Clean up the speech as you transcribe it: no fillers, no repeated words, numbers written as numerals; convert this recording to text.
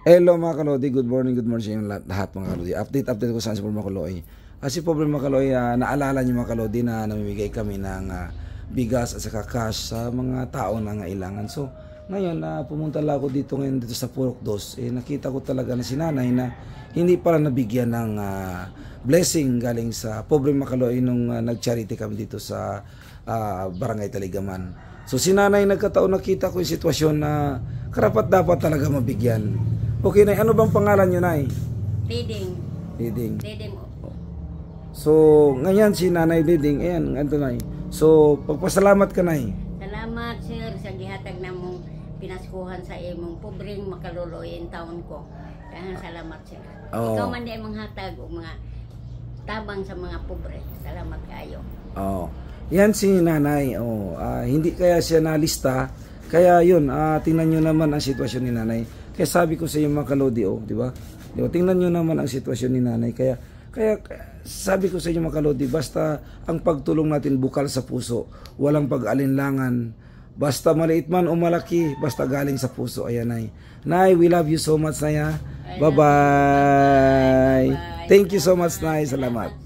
Hello mga kalodi, good morning sa inyo lahat mga kalodi. Update ko saan si Pobre Makaloy. Si Pobre Makaloy, naalala niyo mga kalodi na namimigay kami ng bigas at saka cash sa mga tao na ngailangan. So ngayon, pumunta lang ako dito sa Purok 2. Nakita ko talaga na si nanay na hindi pala nabigyan ng blessing galing sa Pobre Makaloy nung nag-charity kami dito sa Barangay Taligaman. So si nanay, nagkataon nakita ko yung sitwasyon na karapat dapat talaga mabigyan. Okay, Nay. Ano bang pangalan nyo, Nay? Diding. So, ngayon si Nanay Diding. Ayan, ganito, Nay. So, pagpasalamat ka, Nay. Salamat, sir, sa gihatag na mong pinaskuhan sa imong pobreng makaluloy in taon ko. Dahil salamat, sir. Oh. Ikaw man di mong hatag o mga tabang sa mga pobre. Salamat kayo. Oh. Yan si Nanay. Hindi kaya siya nalista. Kaya yun, tingnan nyo naman ang sitwasyon ni Nanay. Kaya sabi ko sa inyo mga kalodi, di ba? Tingnan nyo naman ang sitwasyon ni Nanay. Kaya sabi ko sa inyo mga kalodi, basta ang pagtulong natin bukal sa puso, walang pag-alinlangan. Basta maliit man o malaki, basta galing sa puso. Ayan, Nay. Nay, we love you so much, Nay. Bye-bye. Thank you so much, Nay. Salamat.